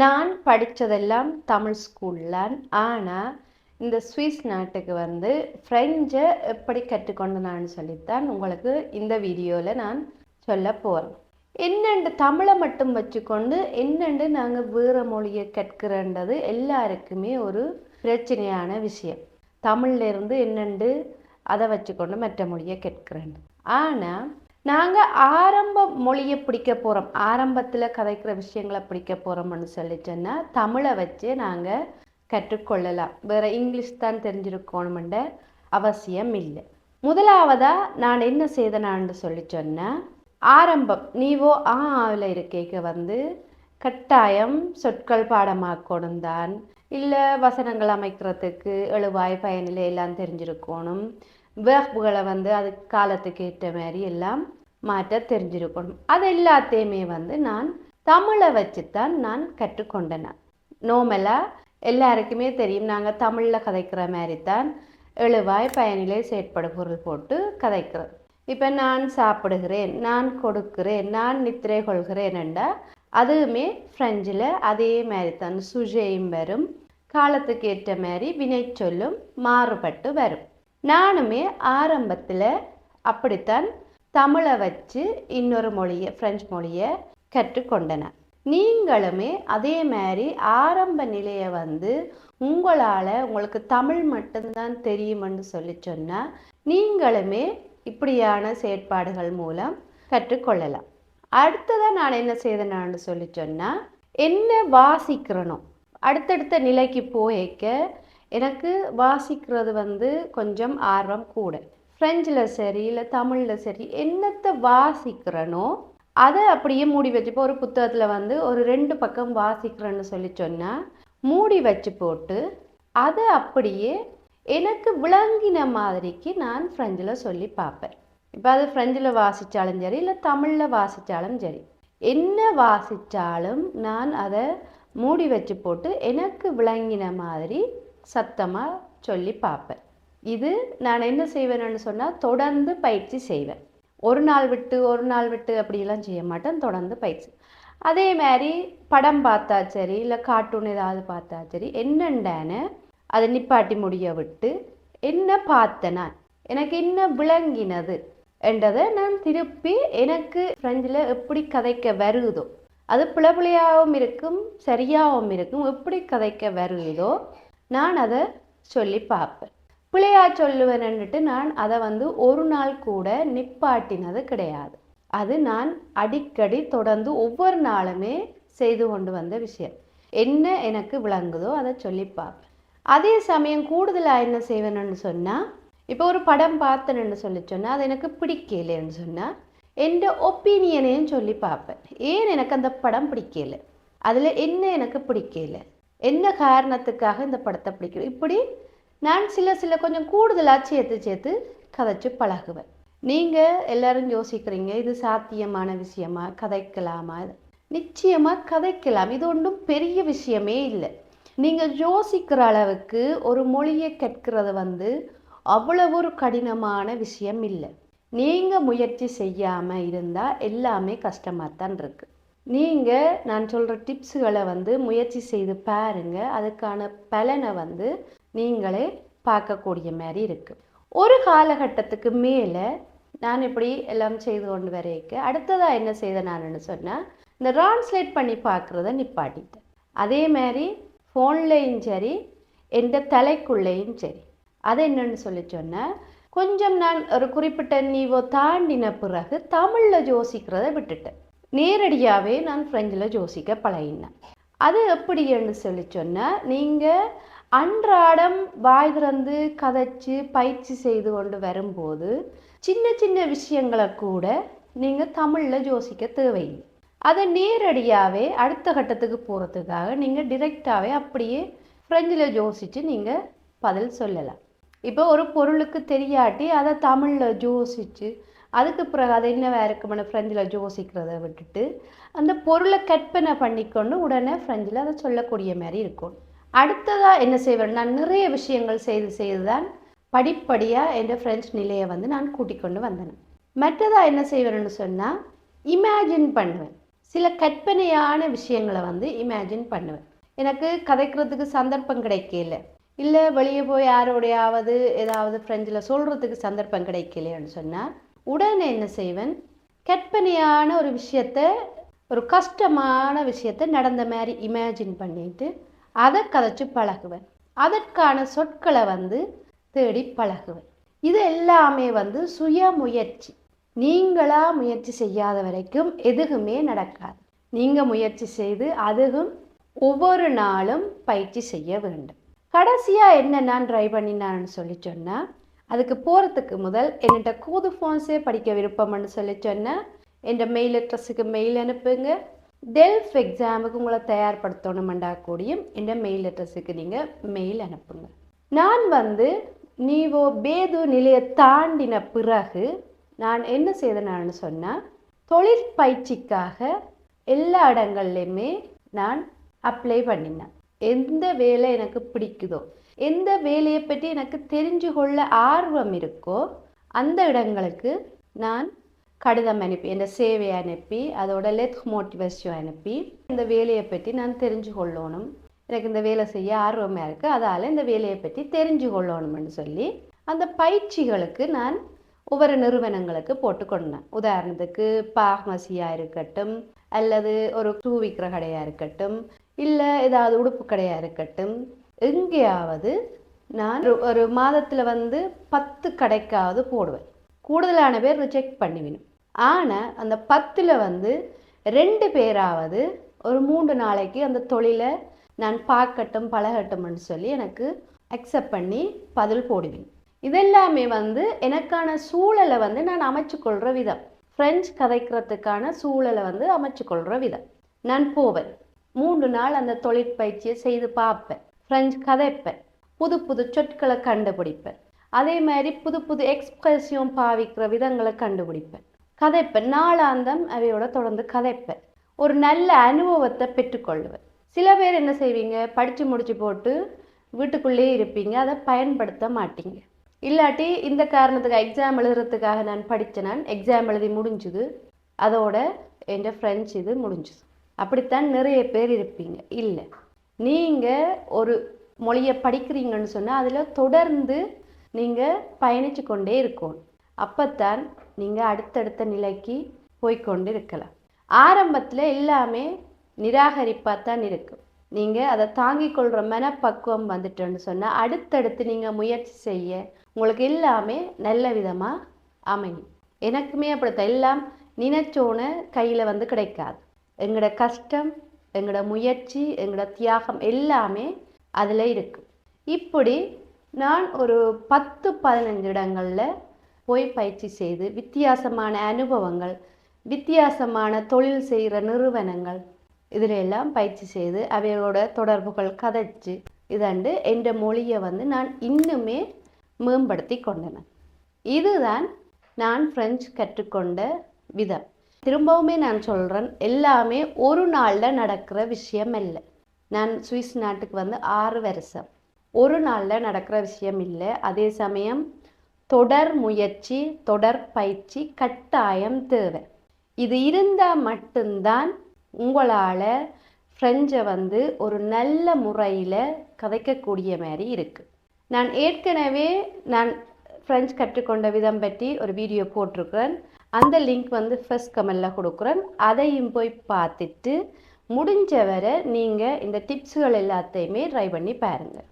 நான் படித்ததெல்லாம் தமிழ் ஸ்கூலில். ஆனால் இந்த சுவிஸ் நாட்டுக்கு வந்து ஃப்ரெஞ்சை எப்படி கற்றுக்கொண்டனான்னு சொல்லித்தான் உங்களுக்கு இந்த வீடியோவில் நான் சொல்ல போகிறேன். என்னென்று தமிழை மட்டும் வச்சுக்கொண்டு என்னென்று நாங்கள் வேறு மொழியை கற்கிறன்றது எல்லாருக்குமே ஒரு பிரச்சனையான விஷயம். தமிழ்லேருந்து என்னென்று அதை வச்சுக்கொண்டு மற்ற மொழியை கற்கிறேன். ஆனால் நாங்கள் ஆரம்ப மொழியை பிடிக்க போகிறோம், ஆரம்பத்தில் கதைக்கிற விஷயங்களை பிடிக்க போகிறோம்னு சொல்லிச்சோன்னா தமிழை வச்சு நாங்கள் கற்றுக்கொள்ளலாம். வேறு இங்கிலீஷ் தான் தெரிஞ்சிருக்கணுமென்ற அவசியம் இல்லை. முதலாவதாக நான் என்ன செய்தனான்னு சொல்லி சொன்னால், ஆரம்பம் நீவோ ஆவில் இருக்கைக்கு வந்து கட்டாயம் சொற்கள் பாடமாக்கணும் தான், இல்லை வசனங்கள் அமைக்கிறதுக்கு எழுவாய் பயனிலை எல்லாம் தெரிஞ்சிருக்கணும், வேர்புகளை வந்து அது காலத்துக்கு ஏற்ற மாதிரி எல்லாம் மாற்ற தெரிஞ்சிருக்கணும். அது எல்லாத்தையுமே வந்து நான் தமிழை வச்சுத்தான் நான் கற்றுக்கொண்டேன். நோமலாக எல்லாருக்குமே தெரியும், நாங்கள் தமிழில் கதைக்கிற மாதிரி தான் எழுவாய் பயனிலை செயற்படு பொருள் போட்டு கதைக்கிறோம். இப்போ நான் சாப்பிடுகிறேன், நான் கொடுக்கிறேன், நான் நித்திரை கொள்கிறேன் என்றால் அதுவுமே ஃப்ரெஞ்சில் அதே மாதிரி தான் சுஜையும் வரும், காலத்துக்கு ஏற்ற மாதிரி வினை சொல்லும் மாறுபட்டு வரும். நானுமே ஆரம்பத்தில் அப்படித்தான் தமிழை வச்சு இன்னொரு மொழியை ஃப்ரெஞ்சு மொழியை கற்றுக்கொண்டன. நீங்களுமே அதே மாதிரி ஆரம்ப நிலையை வந்து உங்களுக்கு தமிழ் மட்டும்தான் தெரியுமென்று சொல்லி சொன்னால் நீங்களுமே இப்படியான செயற்பாடுகள் மூலம் கற்றுக்கொள்ளலாம். அடுத்ததான் நான் என்ன செய்தேன்னு சொல்லி சொன்னால், என்ன வாசிக்கிறனோ அடுத்தடுத்த நிலைக்கு போய்க்க எனக்கு வாசிக்கிறது வந்து கொஞ்சம் ஆர்வம் கூட. ஃப்ரெஞ்சில் சரி இல்லை தமிழில் சரி என்னத்தை வாசிக்கிறனோ அதை அப்படியே மூடி வச்சு, இப்போ ஒரு புத்தகத்தில் வந்து ஒரு 2 பக்கம் வாசிக்கிறேன்னு சொல்லி சொன்னால் மூடி வச்சு போட்டு அதை அப்படியே எனக்கு விளங்கின மாதிரிக்கு நான் ஃப்ரெஞ்சில் சொல்லி பார்ப்பேன். இப்போ அது ஃப்ரெஞ்சில் வாசித்தாலும் சரி இல்லை தமிழில் வாசித்தாலும் சரி, என்ன வாசித்தாலும் நான் அதை மூடி வச்சு போட்டு எனக்கு விளங்கின மாதிரி சத்தமாக சொல்லி பார்ப்பேன். இது நான் என்ன செய்வேன்னு சொன்னால் தொடர்ந்து பயிற்சி செய்வேன். ஒரு நாள் விட்டு அப்படிலாம் செய்ய மாட்டேன், தொடர்ந்து பயிற்சி. அதே மாதிரி படம் பார்த்தா சரி இல்லை கார்ட்டூன் ஏதாவது பார்த்தா சரி, என்னண்டான அதை நிப்பாட்டி முடிய விட்டு என்ன பார்த்தேன், எனக்கு என்ன விளங்கினது என்றதை நான் திருப்பி எனக்கு ஃப்ரெஞ்சில் எப்படி கதைக்க வருதோ, அது பிழையாகவும் இருக்கும் சரியாகவும் இருக்கும், எப்படி கதைக்க வருதோ நான் அதை சொல்லி பார்ப்பேன். பிள்ளையா சொல்லுவேன்னுட்டு நான் அதை வந்து ஒரு நாள் கூட நிப்பாட்டினது கிடையாது. அது நான் அடிக்கடி தொடர்ந்து ஒவ்வொரு நாளுமே செய்து கொண்டு வந்த விஷயம். என்ன எனக்கு விளங்குதோ அதை சொல்லி பார்ப்பேன். அதே சமயம் கூடுதலாக என்ன செய்வேன்னு சொன்னால், இப்போ ஒரு படம் பார்த்தேன்னு சொல்லி சொன்னால் அது எனக்கு பிடிக்கலைன்னு சொன்னால் என் ஒப்பீனியனையும் சொல்லி பார்ப்பேன். ஏன் எனக்கு அந்த படம் பிடிக்கலை, அதில் என்ன எனக்கு பிடிக்கலை, என்ன காரணத்துக்காக இந்த படத்தை பிடிக்கல, இப்படி நான் சில கொஞ்சம் கூடுதலாக சேர்த்து கதைச்சு பழகுவேன். நீங்கள் எல்லாரும் யோசிக்கிறீங்க, இது சாத்தியமான விஷயமா, கதைக்கலாமா? நிச்சயமாக கதைக்கலாம், இது ஒன்றும் பெரிய விஷயமே இல்லை. நீங்கள் யோசிக்கிற அளவுக்கு ஒரு மொழியை கற்கிறது வந்து அவ்வளவு ஒரு கடினமான விஷயம் இல்லை. நீங்கள் முயற்சி செய்யாமல் இருந்தால் எல்லாமே கஷ்டமாக தான் இருக்குது. நீங்கள் நான் சொல்கிற டிப்ஸுகளை வந்து முயற்சி செய்து பாருங்கள், அதுக்கான பலனை வந்து நீங்களே பார்க்கக்கூடிய மாதிரி இருக்குது. ஒரு காலகட்டத்துக்கு மேலே நான் இப்படி எல்லாம் செய்து கொண்டு வரைக்க அடுத்ததாக என்ன செய்தேன் நான் சொன்னால், இந்த டிரான்ஸ்லேட் பண்ணி பார்க்குறத நிப்பாட்டிட்டேன். அதே மாதிரி ஃபோன்லேயும் சரி எந்த தலைக்குள்ளேயும் சரி, அது என்னன்னு சொல்லி சொன்னால், கொஞ்சம் நான் ஒரு குறிப்பிட்ட நீவோ தாண்டின பிறகு தமிழில் யோசிக்கிறத விட்டுட்டேன். நேரடியாகவே நான் ஃப்ரெஞ்சில் யோசிக்க பழகினேன். அது எப்படின்னு சொல்லி சொன்னால், நீங்கள் அன்றாடம் வாய் திறந்து கதைச்சு பயிற்சி செய்து கொண்டு வரும்போது சின்ன விஷயங்களை கூட நீங்கள் தமிழில் யோசிக்க தேவையில்லை. அதை நேரடியாகவே அடுத்த கட்டத்துக்கு போகிறதுக்காக நீங்கள் டிரெக்டாகவே அப்படியே ஃப்ரெஞ்சில் யோசித்து நீங்கள் பதில் சொல்லலாம். இப்போ ஒரு பொருளுக்கு தெரியாட்டி அதை தமிழில் யோசித்து அதுக்கு பிறகு அதை என்ன இருக்குமென்னு ஃப்ரெஞ்சில் யோசிக்கிறத விட்டுட்டு அந்த பொருளை கற்பனை பண்ணிக்கொண்டு உடனே ஃப்ரெஞ்சில் அதை சொல்லக்கூடிய மாதிரி இருக்கும். அடுத்ததாக என்ன செய்வேன், நான் நிறைய விஷயங்கள் செய்து தான் படிப்படியாக என் ஃப்ரெஞ்ச் நிலையை வந்து நான் கூட்டிக் கொண்டு வந்தேன். மற்றதாக என்ன செய்வேன்னு சொன்னால், இமேஜின் பண்ணுவேன். சில கற்பனையான விஷயங்களை வந்து இமேஜின் பண்ணுவேன். எனக்கு கதைக்கிறதுக்கு சந்தர்ப்பம் கிடைக்கல, இல்லை வெளியே போய் யாரோடையாவது ஏதாவது ஃப்ரெண்ட்ஸில் சொல்கிறதுக்கு சந்தர்ப்பம் கிடைக்கலைன்னு சொன்னால் உடனே என்ன செய்வேன், கற்பனையான ஒரு விஷயத்த, ஒரு கஷ்டமான விஷயத்த நடந்த மாதிரி இமேஜின் பண்ணிட்டு அதை கதைச்சு பழகுவேன். அதற்கான சொற்களை வந்து தேடி பழகுவேன். இது எல்லாமே வந்து சுய முயற்சி. நீங்களா முயற்சி செய்யாத வரைக்கும் எதுவுமே நடக்காது. நீங்கள் முயற்சி செய்து அதுவும் ஒவ்வொரு நாளும் பயிற்சி செய்ய வேண்டும். கடைசியாக என்ன நான் ட்ரை பண்ணினான்னு சொல்லி சொன்னால், அதுக்கு போகிறதுக்கு முதல் என்னிட்ட கூது ஃபோன்ஸே படிக்க விருப்பம்னு சொல்லி சொன்னால் என் மெயில் அட்ரஸுக்கு மெயில் அனுப்புங்க. டெல்ஃப் எக்ஸாமுக்கு உங்களை தயார்படுத்தணுமெண்டா கூடியும் என் மெயில் அட்ரஸுக்கு நீங்கள் மெயில் அனுப்புங்க. நான் வந்து நீவோ பேது நிலையை தாண்டின பிறகு நான் என்ன செய்தேன்னு சொன்னால், தொழிற்பயிற்சிக்காக எல்லா இடங்கள்லையுமே நான் அப்ளை பண்ணினேன். எந்த வேலை எனக்கு பிடிக்குதோ, எந்த வேலையை பற்றி எனக்கு தெரிஞ்சு கொள்ள ஆர்வம் இருக்கோ அந்த இடங்களுக்கு நான் கடிதம் அனுப்பி, என் சேவையை அனுப்பி, அதோட லெட் மோட்டிவேஷன் அனுப்பி, இந்த வேலையை பற்றி நான் தெரிஞ்சு கொள்ளணும், எனக்கு இந்த வேலை செய்ய ஆர்வமாக இருக்குது, அதால் இந்த வேலையை பற்றி தெரிஞ்சு கொள்ளணும்னு சொல்லி அந்த பயிற்சிகளுக்கு நான் ஒவ்வொரு நிறுவனங்களுக்கு போட்டுக்கொண்டேன். உதாரணத்துக்கு பார்மசியாக இருக்கட்டும், அல்லது ஒரு டூ விற்கிற கடையாக இருக்கட்டும், இல்லை ஏதாவது உடுப்பு கடையாக இருக்கட்டும், எங்கேயாவது நான் ஒரு மாதத்தில் வந்து 10 கடைக்காவது போடுவேன். கூடுதலான பேர் ரிஜெக்ட் பண்ணிவிடும். ஆனால் அந்த 10ல் வந்து 2 பேராவது ஒரு 3 நாளைக்கு அந்த தொழிலை நான் பார்க்கட்டும் பழகட்டும்னு சொல்லி எனக்கு அக்செப்ட் பண்ணி பதில் போடுவேன். இதெல்லாமே வந்து எனக்கான சூழலை வந்து நான் அமைச்சு கொள்கிற விதம். ஃப்ரெஞ்சு கதைக்கிறதுக்கான சூழலை வந்து அமைச்சு கொள்கிற விதம். நான் போவேன், 3 நாள் அந்த தொழிற்பயிற்சியை செய்து பார்ப்பேன், ஃப்ரெஞ்சு கதைப்பேன், புது புது சொற்களை கண்டுபிடிப்பேன், அதே மாதிரி புது புது எக்ஸ்பிரஷன் பாவிக்கிற விதங்களை கண்டுபிடிப்பேன், கதைப்பேன், நாளாந்தம் அவையோட தொடர்ந்து கதைப்பேன், ஒரு நல்ல அனுபவத்தை பெற்றுக்கொள்வேன். சில பேர் என்ன செய்வீங்க, படித்து முடிச்சு போட்டு வீட்டுக்குள்ளே இருப்பீங்க, அதை பயன்படுத்த மாட்டீங்க. இல்லாட்டி இந்த காரணத்துக்கு எக்ஸாம் எழுதுறதுக்காக நான் படித்தேன், நான் எக்ஸாம் எழுதி முடிஞ்சுது, அதோட என் ஃப்ரெண்ட்ஸ் இது முடிஞ்சுது. அப்படித்தான் நிறைய பேர் இருப்பீங்க. இல்லை, நீங்கள் ஒரு மொழியை படிக்கிறீங்கன்னு சொன்னால் அதில் தொடர்ந்து நீங்கள் பயணித்து கொண்டே இருக்கணும். அப்போத்தான் நீங்கள் அடுத்தடுத்த நிலைக்கு போய்கொண்டு இருக்கலாம். ஆரம்பத்தில் எல்லாமே நிராகரிப்பாக தான் இருக்கும். நீங்கள் அதை தாங்கிக் கொள்கிற மனப்பக்குவம் வந்துட்டோன்னு சொன்னால் அடுத்தடுத்து நீங்கள் முயற்சி செய்ய உங்களுக்கு எல்லாமே நல்ல விதமாக அமையும். எனக்குமே அப்படித்தான். எல்லாம் நினைச்சோன கையில் வந்து கிடைக்காது. எங்களோட கஷ்டம், எங்களோட முயற்சி, எங்களோட தியாகம் எல்லாமே அதில் இருக்குது. இப்படி நான் ஒரு 10-15 இடங்களில் போய் பயிற்சி செய்து வித்தியாசமான அனுபவங்கள், வித்தியாசமான தொழில் செய்கிற நிறுவனங்கள், இதில் எல்லாம் பயிற்சி செய்து அவையோட தொடர்புகள் கதைச்சு இதண்டு என்ற மொழியை வந்து நான் இன்னுமே மேம்படுத்தி கொண்டேன். இதுதான் நான் ஃப்ரெஞ்சு கற்றுக்கொண்ட விதம். திரும்பவுமே நான் சொல்கிறேன், எல்லாமே ஒரு நாளில் நடக்கிற விஷயம் இல்லை. நான் சுவிஸ் நாட்டுக்கு வந்து 6 வருஷம். ஒரு நாளில் நடக்கிற விஷயம் இல்லை. அதே சமயம் தொடர் முயற்சி, தொடர் பயிற்சி கட்டாயம் தேவை. இது இருந்தால் மட்டும்தான் உங்களால் ஃப்ரெஞ்சை வந்து ஒரு நல்ல முறையில் கதைக்கக்கூடிய மாதிரி இருக்குது. நான் ஏற்கனவே ஃப்ரெஞ்சு கற்றுக்கொண்ட விதம் பற்றி ஒரு வீடியோ போட்டிருக்கிறேன். அந்த லிங்க் வந்து ஃபர்ஸ்ட் கமெண்டில் கொடுக்குறேன். அதையும் போய் பார்த்துட்டு முடிஞ்ச வரை நீங்கள் இந்த டிப்ஸுகள் எல்லாத்தையுமே ட்ரை பண்ணி பாருங்கள்.